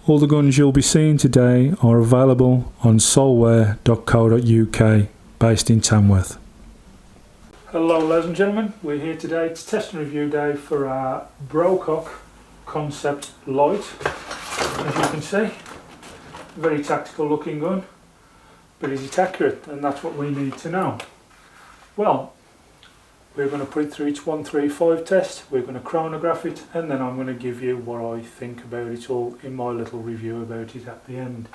All the guns you'll be seeing today are available on solware.co.uk, based in Tamworth. Hello ladies and gentlemen, we're here today. It's test and review day for our Brocock Concept Lite. As you can see, very tactical looking gun, but is it accurate? And that's what we need to know. Well, we're going to put it through its 135 test, we're going to chronograph it, and then I'm going to give you what I think about it all in my little review about it at the end.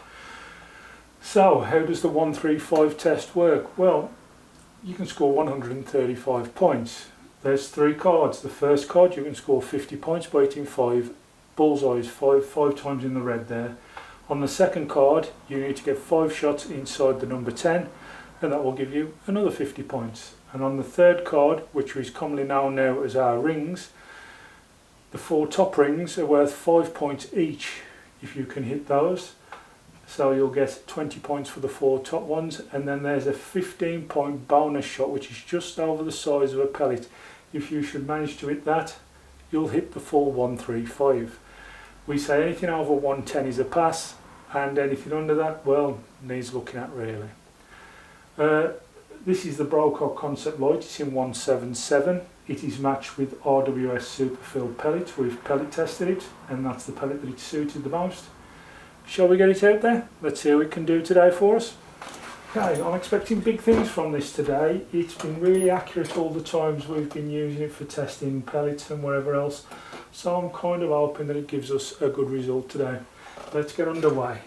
So, how does the 135 test work? Well, you can score 135 points. There's 3 cards. The first card you can score 50 points by hitting 5 bullseyes, 5 times in the red there. On the second card you need to get 5 shots inside the number 10, and that will give you another 50 points. And on the third card, which is commonly known now as our rings, the 4 top rings are worth 5 points each if you can hit those. So you'll get 20 points for the 4 top ones, and then there's a 15-point bonus shot which is just over the size of a pellet. If you should manage to hit that, you'll hit the full 135. We say anything over 110 is a pass, and anything under that, well, needs looking at really. This is the Brocock Concept Lite. It's in 177. It is matched with RWS Superfill pellet. We've pellet tested it, and that's the pellet that it's suited the most. Shall we get it out there? Let's see what it can do today for us. Okay, I'm expecting big things from this today. It's been really accurate all the times we've been using it for testing pellets and whatever else. So I'm kind of hoping that it gives us a good result today. Let's get underway.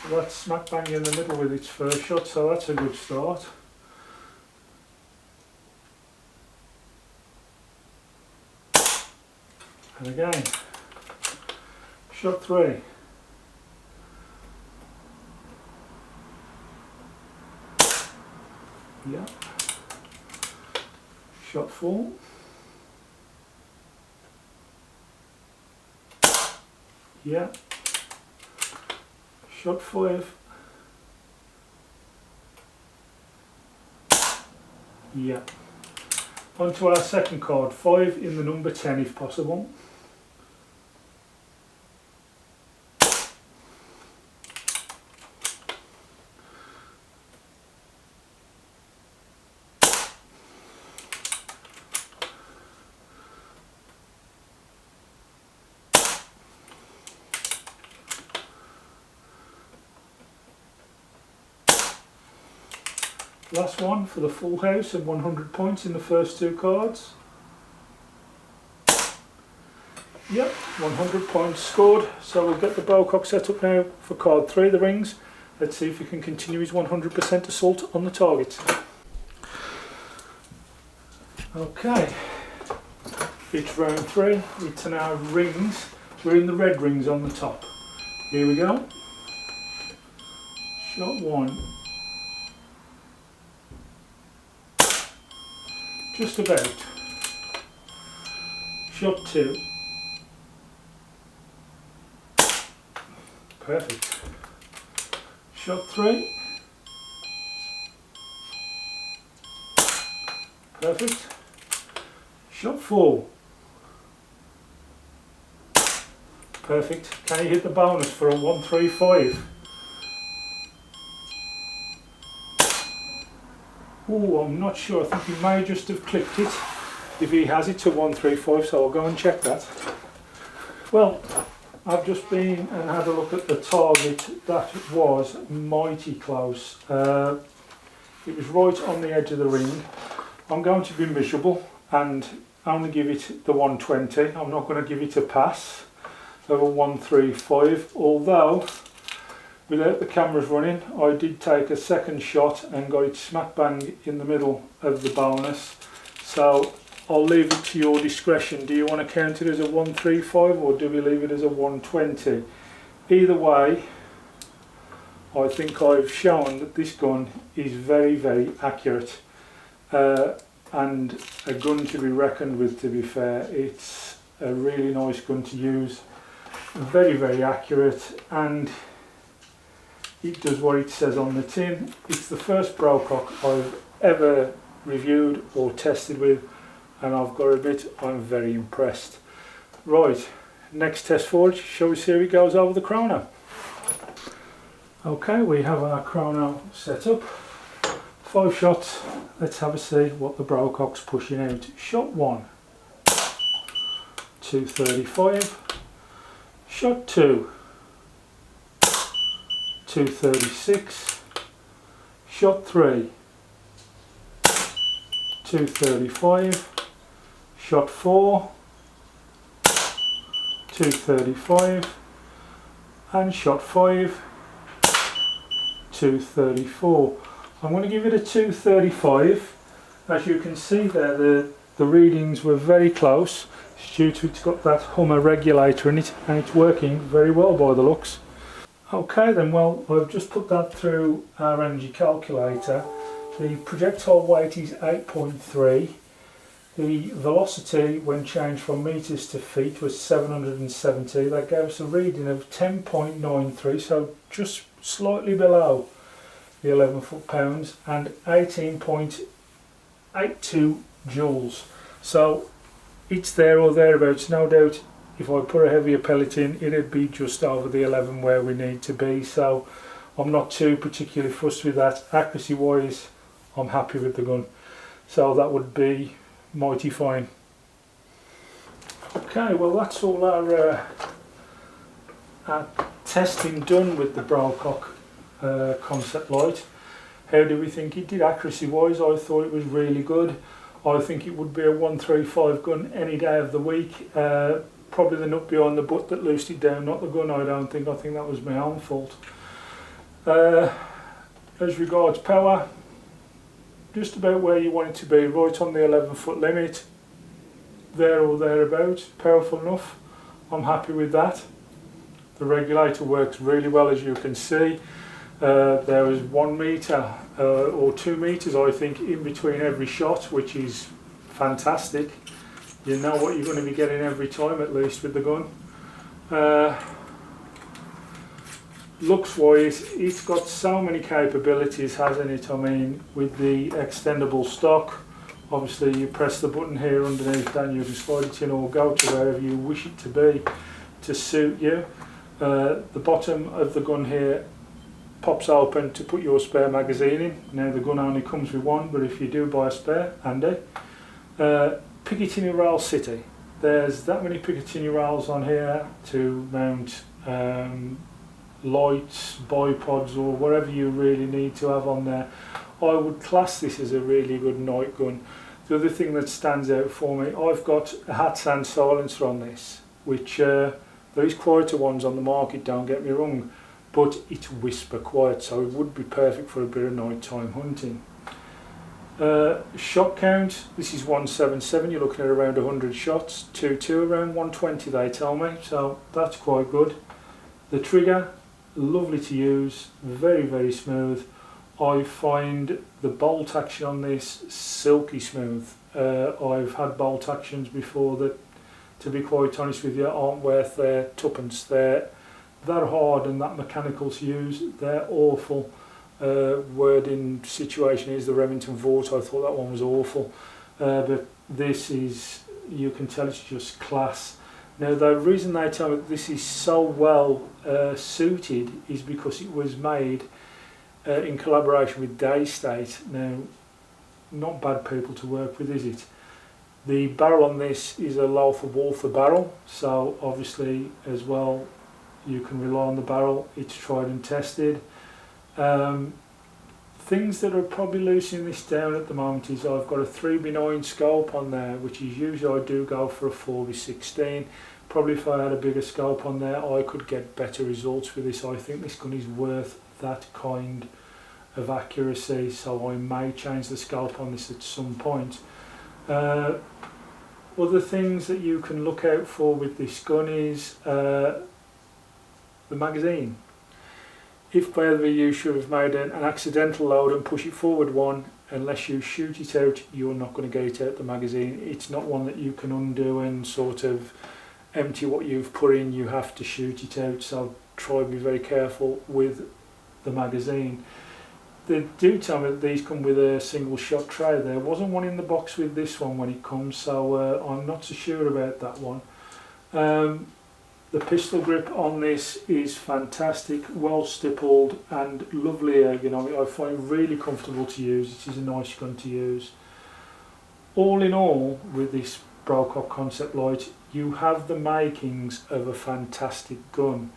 That's smack bang in the middle with its first shot, so that's a good start. And again, shot 3. Yeah. Shot 4. Yeah. Shot 5. Yeah. On to our second card, 5 in the number 10 if possible. Last one for the full house and 100 points in the first 2 cards. Yep, 100 points scored. So we'll get the Brocock set up now for card 3, the rings. Let's see if he can continue his 100% assault on the target. Okay, it's round 3. It's in our rings. We're in the red rings on the top. Here we go. Shot 1. Just about. Shot 2. Perfect. Shot 3. Perfect. Shot 4. Perfect. Can you hit the bonus for a 135? Oh, I'm not sure. I think he may just have clipped it if he has it to 135, so I'll go and check that. Well, I've just been and had a look at the target. That was mighty close. It was right on the edge of the ring. I'm going to be miserable and only give it the 120. I'm not going to give it a pass of a 135, although without the cameras running, I did take a second shot and got it smack bang in the middle of the bonus. So I'll leave it to your discretion. Do you want to count it as a 135 or do we leave it as a 120? Either way, I think I've shown that this gun is very, very accurate. And a gun to be reckoned with, to be fair. It's a really nice gun to use. Very, very accurate, and it does what it says on the tin. It's the first Brocock I've ever reviewed or tested with, and I've got to admit I'm very impressed. Right, next test forge, shall we see how it goes over the chrono? Okay, we have our chrono set up. 5 shots, let's have a see what the Brocock's pushing out. Shot 1, 235. Shot 2, 236. Shot 3, 235. Shot 4, 235. And shot 5, 234. I'm going to give it a 235. As you can see there, the readings were very close. It's due to it's got that Hummer regulator in it, and it's working very well by the looks. Okay then, well, I've just put that through our energy calculator. The projectile weight is 8.3. The velocity when changed from metres to feet was 770. That gave us a reading of 10.93, so just slightly below the 11 foot-pounds, and 18.82 joules. So it's there or thereabouts. No doubt if I put a heavier pellet in, it'd be just over the 11 where we need to be. So I'm not too particularly fussed with that. Accuracy wise, I'm happy with the gun. So that would be mighty fine. Okay, well that's all our testing done with the Brocock concept light. How do we think it did accuracy wise? I thought it was really good. I think it would be a 135 gun any day of the week. Probably the nut behind the butt that loosed it down, not the gun. I think that was my own fault. As regards power, just about where you want it to be, right on the 11 foot limit, there or thereabouts. Powerful enough, I'm happy with that. The regulator works really well, as you can see. There was 1 metre or 2 metres, I think, in between every shot, which is fantastic. You know what you're going to be getting every time, at least, with the gun. Looks wise, it's got so many capabilities, hasn't it? I mean, with the extendable stock, obviously you press the button here underneath and you can slide it in or go to wherever you wish it to be to suit you. The bottom of the gun here pops open to put your spare magazine in. Now the gun only comes with one, but if you do buy a spare, handy. Picatinny rail city. There's that many Picatinny rails on here to mount lights, bipods, or whatever you really need to have on there. I would class this as a really good night gun. The other thing that stands out for me, I've got a Hatsan silencer on this, which there is quieter ones on the market, don't get me wrong, but it's whisper quiet, so it would be perfect for a bit of nighttime hunting. Shot count, this is 177, you're looking at around 100 shots. 2.2 around 120 they tell me, so that's quite good. The trigger, lovely to use, very very smooth. I find the bolt action on this silky smooth. I've had bolt actions before that, to be quite honest with you, aren't worth their tuppence. They're that hard and that mechanical to use, they're awful. Wording situation is the Remington Vought, I thought that one was awful, but this is, you can tell it's just class. Now the reason they tell me that this is so well suited is because it was made in collaboration with Daystate. Now, not bad people to work with, is it? The barrel on this is a Lothar Walther barrel, so obviously as well you can rely on the barrel, it's tried and tested. Things that are probably loosening this down at the moment is I've got a 3x9 scope on there, which is usually I do go for a 4x16. Probably if I had a bigger scope on there I could get better results with this. I think this gun is worth that kind of accuracy, so I may change the scope on this at some point. Other things that you can look out for with this gun is the magazine. If by the way you should have made an accidental load and push it forward one, unless you shoot it out, you're not going to get it out the magazine. It's not one that you can undo and sort of empty what you've put in. You have to shoot it out, so try to be very careful with the magazine. they do tell me that these come with a single shot tray. There wasn't one in the box with this one when it comes, so I'm not so sure about that one. The pistol grip on this is fantastic, well stippled and lovely ergonomic. I find it really comfortable to use. It is a nice gun to use. All in all, with this Brocock Concept Lite, you have the makings of a fantastic gun.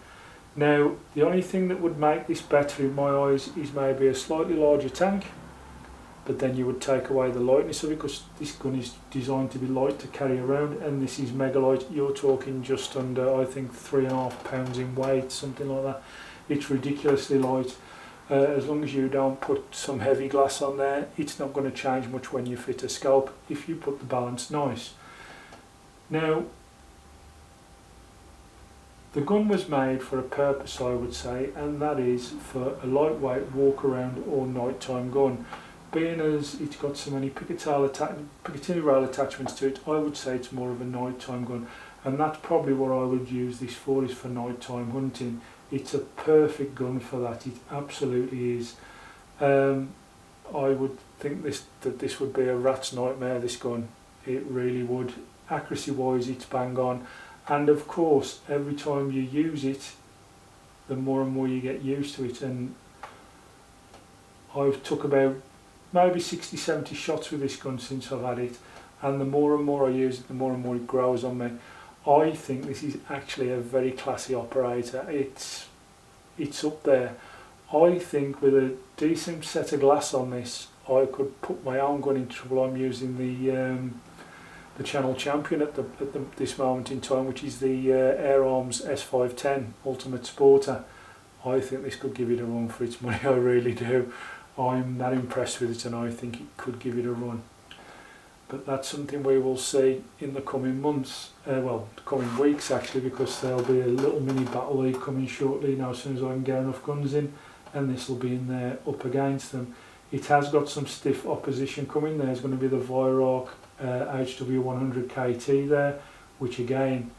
Now, the only thing that would make this better in my eyes is maybe a slightly larger tank, but then you would take away the lightness of it, because this gun is designed to be light to carry around, and this is mega light. You're talking just under, I think, 3.5 pounds in weight, something like that. It's ridiculously light. As long as you don't put some heavy glass on there, it's not going to change much when you fit a scope, if you put the balance nice. Now, the gun was made for a purpose, I would say, and that is for a lightweight walk around or nighttime gun. Being as it's got so many Picatinny rail attachments to it, I would say it's more of a nighttime gun, and that's probably what I would use this for, is for nighttime hunting. It's a perfect gun for that, it absolutely is. I would think that this would be a rat's nightmare, this gun. It really would. Accuracy wise, it's bang on, and of course every time you use it, the more and more you get used to it. And I've took about maybe 60-70 shots with this gun since I've had it, and the more and more I use it, the more and more it grows on me. I think this is actually a very classy operator. It's up there. I think with a decent set of glass on this, I could put my own gun in trouble. I'm using the Channel Champion at this moment in time, which is the Air Arms S510 Ultimate Sporter. I think this could give it a run for its money, I really do. I'm that impressed with it, and I think it could give it a run. But that's something we will see in the coming months, well, the coming weeks actually, because there'll be a little mini battle league coming shortly now, as soon as I can get enough guns in, and this will be in there up against them. It has got some stiff opposition coming. There's going to be the Brocock HW100 KT there, which again,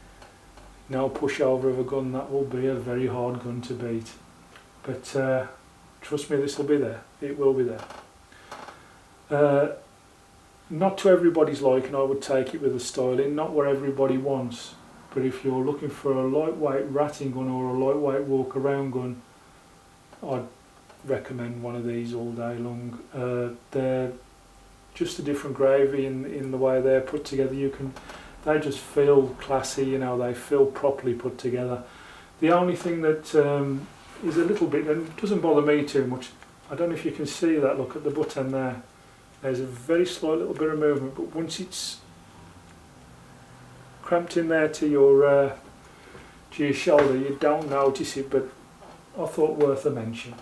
no pushover of a gun, that will be a very hard gun to beat. But trust me, this will be there. It will be there. Not to everybody's liking, I would take it with the styling, not what everybody wants. But if you're looking for a lightweight ratting gun or a lightweight walk around gun, I'd recommend one of these all day long. They're just a different gravy in the way they're put together. They just feel classy, you know, they feel properly put together. The only thing that is a little bit, and it doesn't bother me too much, I don't know if you can see that, look at the butt end there. There's a very slight little bit of movement, but once it's cramped in there to your shoulder, you don't notice it, but I thought worth a mention.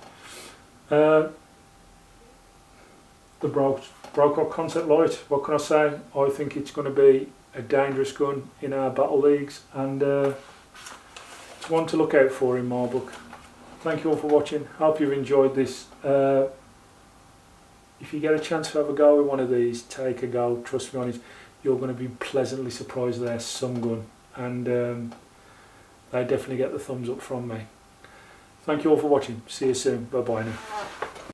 The Brocock Concept Lite, what can I say? I think it's going to be a dangerous gun in our battle leagues, and it's one to look out for in my book. Thank you all for watching. Hope you've enjoyed this. If you get a chance to have a go with one of these, take a go. Trust me on it, you're going to be pleasantly surprised. They're some gun, and they definitely get the thumbs up from me. Thank you all for watching. See you soon. Bye bye now.